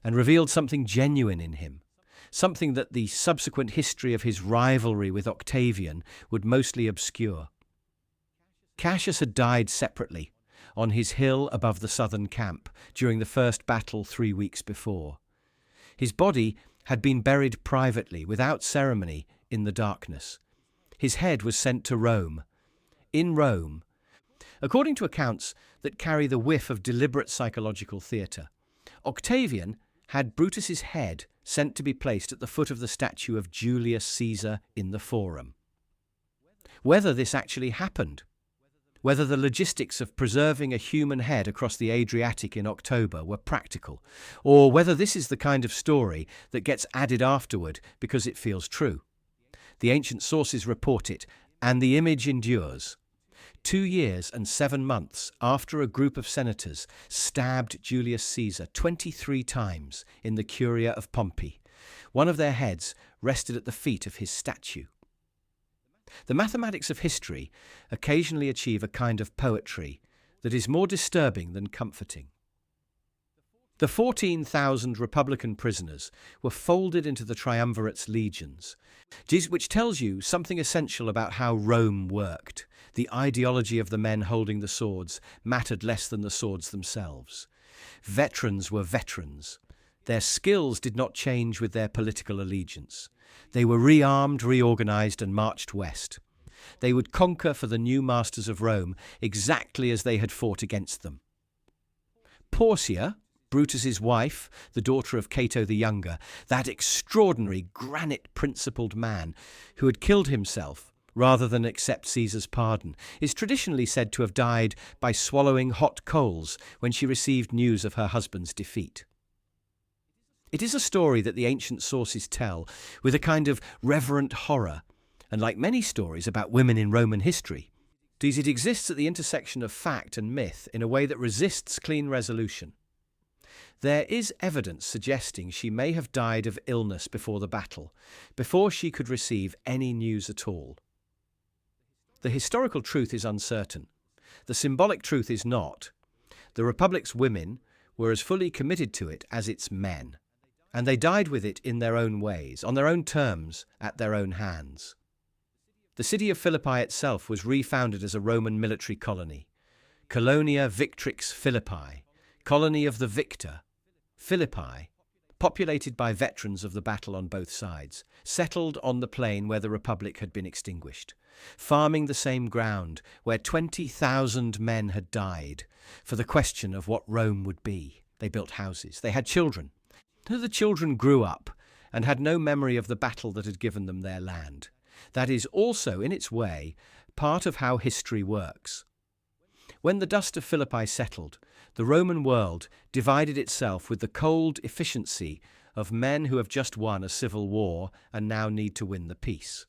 and revealed something genuine in him, something that the subsequent history of his rivalry with Octavian would mostly obscure. Cassius had died separately, on his hill above the southern camp, during the first battle 3 weeks before. His body had been buried privately, without ceremony, in the darkness. His head was sent to Rome. In Rome, according to accounts that carry the whiff of deliberate psychological theatre, Octavian had Brutus's head sent to be placed at the foot of the statue of Julius Caesar in the Forum. Whether this actually happened, whether the logistics of preserving a human head across the Adriatic in October were practical, or whether this is the kind of story that gets added afterward because it feels true. The ancient sources report it, and the image endures. 2 years and 7 months after a group of senators stabbed Julius Caesar 23 times in the Curia of Pompey, one of their heads rested at the feet of his statue. The mathematics of history occasionally achieve a kind of poetry that is more disturbing than comforting. The 14,000 Republican prisoners were folded into the triumvirate's legions, which tells you something essential about how Rome worked. The ideology of the men holding the swords mattered less than the swords themselves. Veterans were veterans. Their skills did not change with their political allegiance. They were rearmed, reorganized, and marched west. They would conquer for the new masters of Rome exactly as they had fought against them. Portia, Brutus's wife, the daughter of Cato the Younger, that extraordinary granite-principled man who had killed himself rather than accept Caesar's pardon, is traditionally said to have died by swallowing hot coals when she received news of her husband's defeat. It is a story that the ancient sources tell with a kind of reverent horror, and like many stories about women in Roman history, it exists at the intersection of fact and myth in a way that resists clean resolution. There is evidence suggesting she may have died of illness before the battle, before she could receive any news at all. The historical truth is uncertain. The symbolic truth is not. The Republic's women were as fully committed to it as its men, and they died with it in their own ways, on their own terms, at their own hands. The city of Philippi itself was refounded as a Roman military colony. Colonia Victrix Philippi, colony of the victor. Philippi, populated by veterans of the battle on both sides, settled on the plain where the Republic had been extinguished, farming the same ground where 20,000 men had died for the question of what Rome would be. They built houses. They had children. The children grew up and had no memory of the battle that had given them their land. That is also, in its way, part of how history works. When the dust of Philippi settled, the Roman world divided itself with the cold efficiency of men who have just won a civil war and now need to win the peace.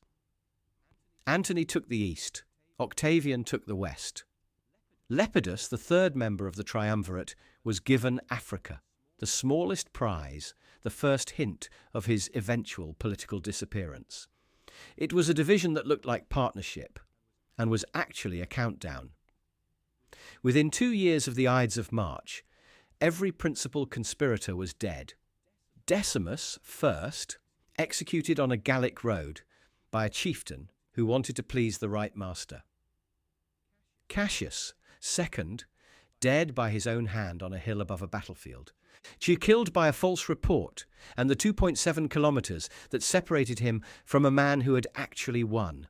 Antony took the east. Octavian took the west. Lepidus, the third member of the triumvirate, was given Africa, the smallest prize, the first hint of his eventual political disappearance. It was a division that looked like partnership and was actually a countdown. Within 2 years of the Ides of March, every principal conspirator was dead. Decimus, first, executed on a Gallic road by a chieftain who wanted to please the right master. Cassius, second, dead by his own hand on a hill above a battlefield. Killed by a false report and the 2.7 kilometers that separated him from a man who had actually won.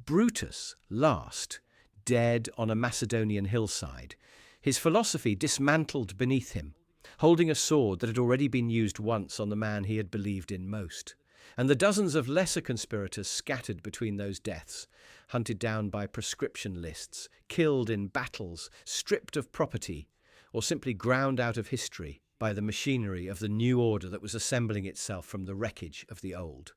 Brutus, last, dead on a Macedonian hillside, his philosophy dismantled beneath him, holding a sword that had already been used once on the man he had believed in most. and the dozens of lesser conspirators scattered between those deaths, hunted down by proscription lists, killed in battles, stripped of property, or simply ground out of history by the machinery of the new order that was assembling itself from the wreckage of the old.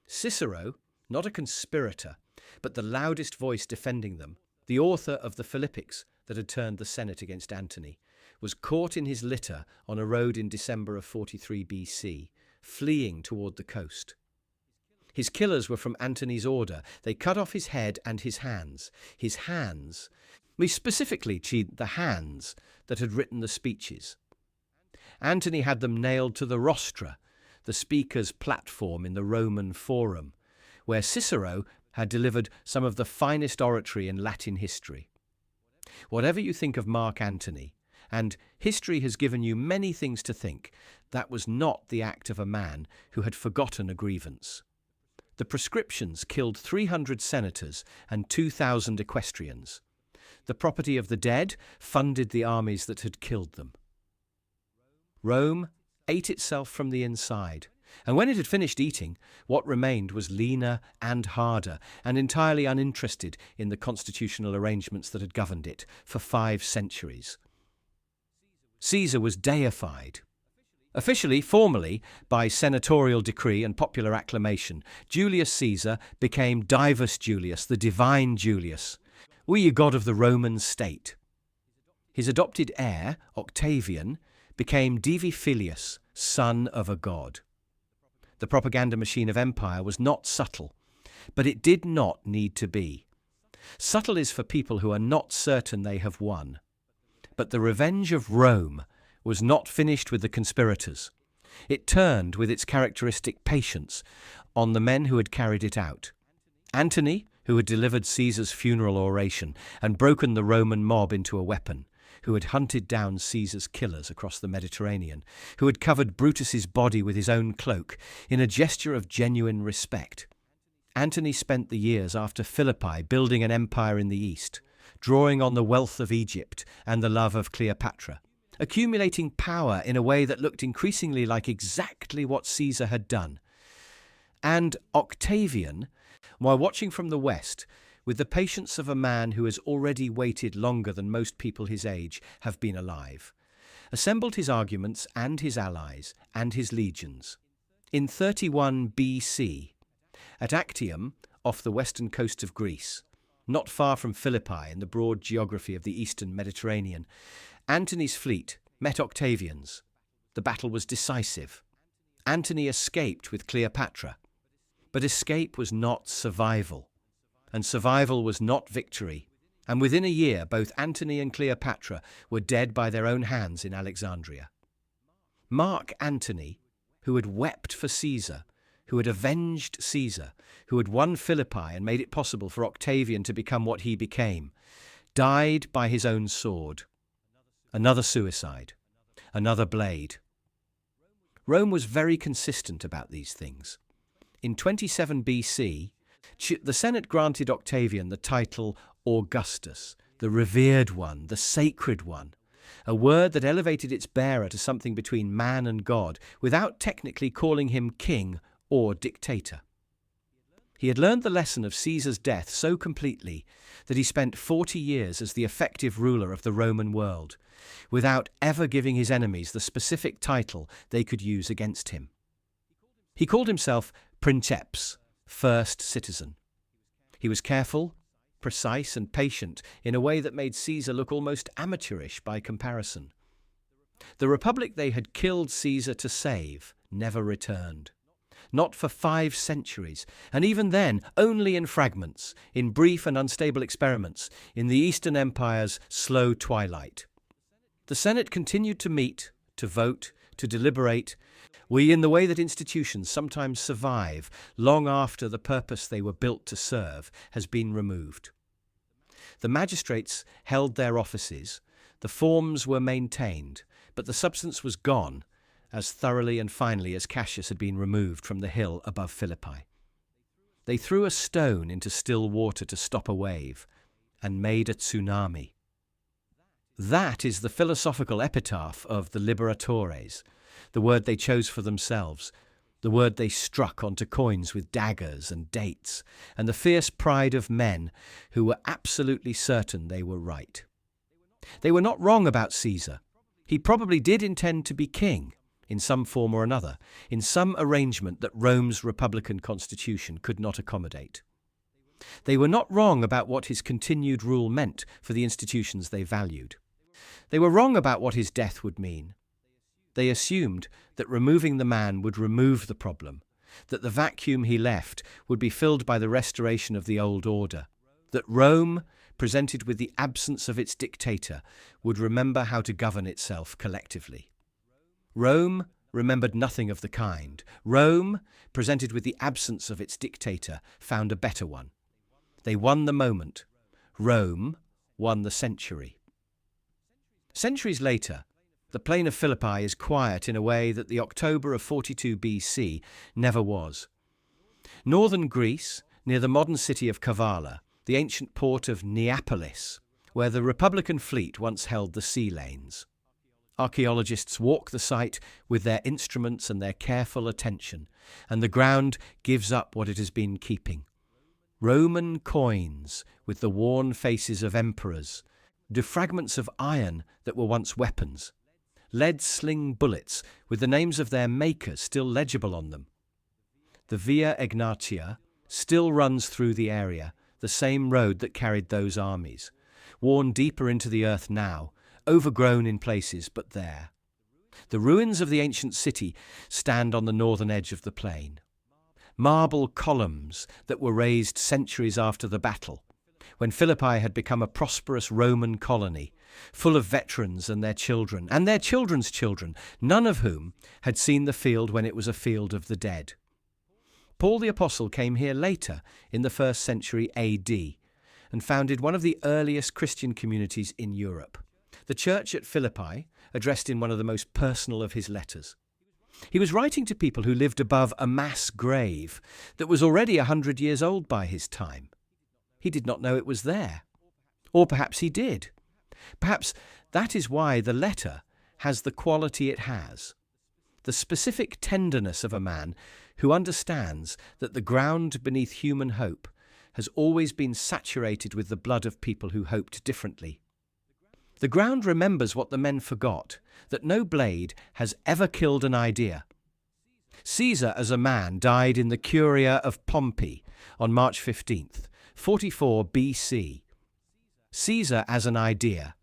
Cicero, not a conspirator, but the loudest voice defending them, the author of the Philippics that had turned the Senate against Antony, was caught in his litter on a road in December of 43 BC, fleeing toward the coast. His killers were from Antony's order. They cut off his head and his hands. His hands, specifically the hands that had written the speeches. Antony had them nailed to the rostra, the speaker's platform in the Roman Forum, where Cicero had delivered some of the finest oratory in Latin history. Whatever you think of Mark Antony, and history has given you many things to think, that was not the act of a man who had forgotten a grievance. The proscriptions killed 300 senators and 2,000 equestrians. The property of the dead funded the armies that had killed them. Rome ate itself from the inside, and when it had finished eating, what remained was leaner and harder, and entirely uninterested in the constitutional arrangements that had governed it for 5 centuries. Caesar was deified. Officially, formally, by senatorial decree and popular acclamation, Julius Caesar became Divus Julius, the divine Julius, the god of the Roman state. His adopted heir, Octavian, became Divi Filius, son of a god. The propaganda machine of empire was not subtle, but it did not need to be. Subtle is for people who are not certain they have won. But the revenge of Rome was not finished with the conspirators. It turned with its characteristic patience on the men who had carried it out. Antony, who had delivered Caesar's funeral oration and broken the Roman mob into a weapon, who had hunted down Caesar's killers across the Mediterranean, who had covered Brutus's body with his own cloak in a gesture of genuine respect. Antony spent the years after Philippi building an empire in the east, drawing on the wealth of Egypt and the love of Cleopatra, accumulating power in a way that looked increasingly like exactly what Caesar had done. And Octavian, while watching from the west, with the patience of a man who has already waited longer than most people his age have been alive, assembled his arguments and his allies and his legions. In 31 BC, at Actium, off the western coast of Greece, not far from Philippi in the broad geography of the eastern Mediterranean, Antony's fleet met Octavian's. The battle was decisive. Antony escaped with Cleopatra, but escape was not survival, and survival was not victory, and within a year both Antony and Cleopatra were dead by their own hands in Alexandria. Mark Antony, who had wept for Caesar, who had avenged Caesar, who had won Philippi and made it possible for Octavian to become what he became, died by his own sword. Another suicide, another blade. Rome was very consistent about these things. In 27 BC, the Senate granted Octavian the title Augustus, the revered one, the sacred one, a word that elevated its bearer to something between man and God, without technically calling him king or dictator. He had learned the lesson of Caesar's death so completely that he spent 40 years as the effective ruler of the Roman world, without ever giving his enemies the specific title they could use against him. He called himself princeps, first citizen. He was careful, precise, and patient in a way that made Caesar look almost amateurish by comparison. The republic they had killed Caesar to save never returned. Not for 5 centuries, and even then only in fragments, in brief and unstable experiments, in the Eastern Empire's slow twilight. The Senate continued to meet, to vote, to deliberate, in the way that institutions sometimes survive long after the purpose they were built to serve has been removed. The magistrates held their offices, the forms were maintained, but the substance was gone, as thoroughly and finally as Cassius had been removed from the hill above Philippi. They threw a stone into still water to stop a wave, and made a tsunami. That is the philosophical epitaph of the liberatores, the word they chose for themselves, the word they struck onto coins with daggers and dates, and the fierce pride of men who were absolutely certain they were right. They were not wrong about Caesar. He probably did intend to be king, in some form or another, in some arrangement that Rome's republican constitution could not accommodate. They were not wrong about what his continued rule meant for the institutions they valued. They were wrong about what his death would mean. They assumed that removing the man would remove the problem, that the vacuum he left would be filled by the restoration of the old order, that Rome, presented with the absence of its dictator, would remember how to govern itself collectively. Rome remembered nothing of the kind. Rome, presented with the absence of its dictator, found a better one. They won the moment. Rome won the century. Centuries later, the plain of Philippi is quiet in a way that the October of 42 BC never was. Northern Greece, near the modern city of Kavala, the ancient port of Neapolis, where the Republican fleet once held the sea lanes. Archaeologists walk the site with their instruments and their careful attention, and the ground gives up what it has been keeping. Roman coins with the worn faces of emperors, fragments of iron that were once weapons, lead sling bullets with the names of their makers still legible on them. The Via Egnatia still runs through the area, the same road that carried those armies, worn deeper into the earth now, overgrown in places, but there. The ruins of the ancient city stand on the northern edge of the plain. Marble columns that were raised centuries after the battle, when Philippi had become a prosperous Roman colony, full of veterans and their children, and their children's children, none of whom had seen the field when it was a field of the dead. Paul the Apostle came here later, in the 1st century AD, and founded one of the earliest Christian communities in Europe, the church at Philippi, addressed in one of the most personal of his letters. He was writing to people who lived above a mass grave that was already 100 years old by his time. He did not know it was there. Or perhaps he did. Perhaps that is why the letter has the quality it has. The specific tenderness of a man who understands that the ground beneath human hope has always been saturated with the blood of people who hoped differently. The ground remembers what the men forgot, that no blade has ever killed an idea. Caesar as a man died in the Curia of Pompey on March 15th, 44 BC. Caesar as an idea,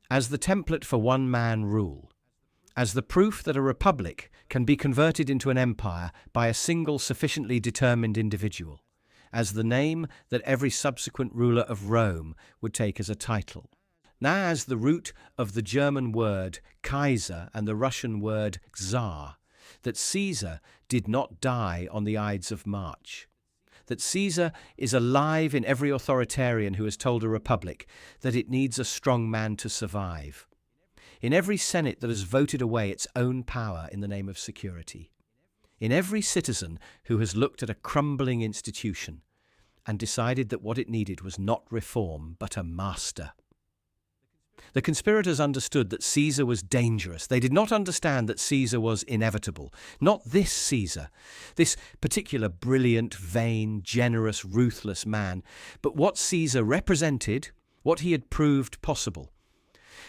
as the template for one-man rule, as the proof that a republic can be converted into an empire by a single sufficiently determined individual, as the name that every subsequent ruler of Rome would take as a title. Now as the root of the German word Kaiser and the Russian word Tsar, that Caesar did not die on the Ides of March, that Caesar is alive in every authoritarian who has told a republic that it needs a strong man to survive, in every Senate that has voted away its own power in the name of security, in every citizen who has looked at a crumbling institution and decided that what it needed was not reform but a master. The conspirators understood that Caesar was dangerous. They did not understand that Caesar was inevitable. Not this Caesar, this particular brilliant, vain, generous, ruthless man, but what Caesar represented, what he had proved possible.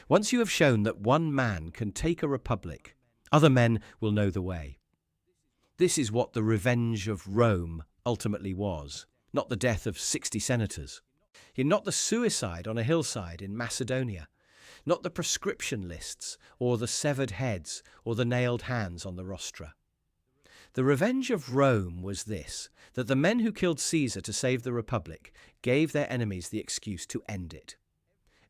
Once you have shown that one man can take a republic, other men will know the way. This is what the revenge of Rome ultimately was, not the death of 60 senators, not the suicide on a hillside in Macedonia, not the prescription lists, or the severed heads, or the nailed hands on the rostra. The revenge of Rome was this, that the men who killed Caesar to save the Republic gave their enemies the excuse to end it.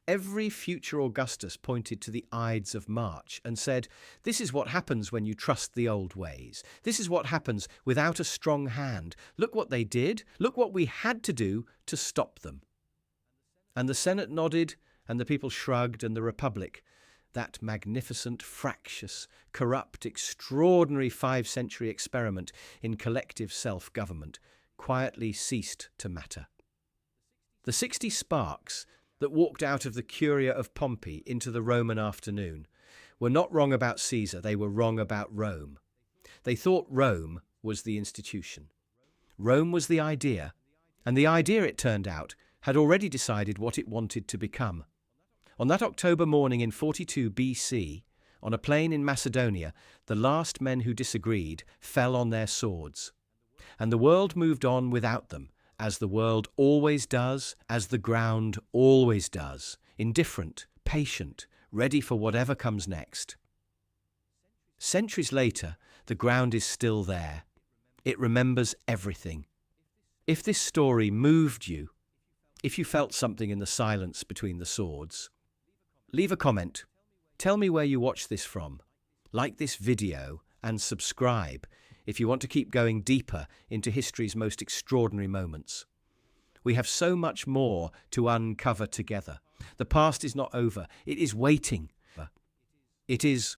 Every future Augustus pointed to the Ides of March and said, "This is what happens when you trust the old ways. This is what happens without a strong hand. Look what they did. Look what we had to do to stop them." And the Senate nodded, and the people shrugged, and the Republic, that magnificent, fractious, corrupt, extraordinary 5th-century experiment in collective self-government, quietly ceased to matter. The 60 sparks that walked out of the Curia of Pompey into the Roman afternoon were not wrong about Caesar, they were wrong about Rome. They thought Rome was the institution. Rome was the idea, and the idea, it turned out, had already decided what it wanted to become. On that October morning in 42 BC, on a plain in Macedonia, the last men who disagreed fell on their swords. And the world moved on without them, as the world always does, as the ground always does, indifferent, patient, ready for whatever comes next. Centuries later, the ground is still there. It remembers everything. If this story moved you, if you felt something in the silence between the swords, leave a comment. Tell me where you watch this from. Like this video and subscribe if you want to keep going deeper into history's most extraordinary moments. We have so much more to uncover together. The past is not over. It is waiting. It is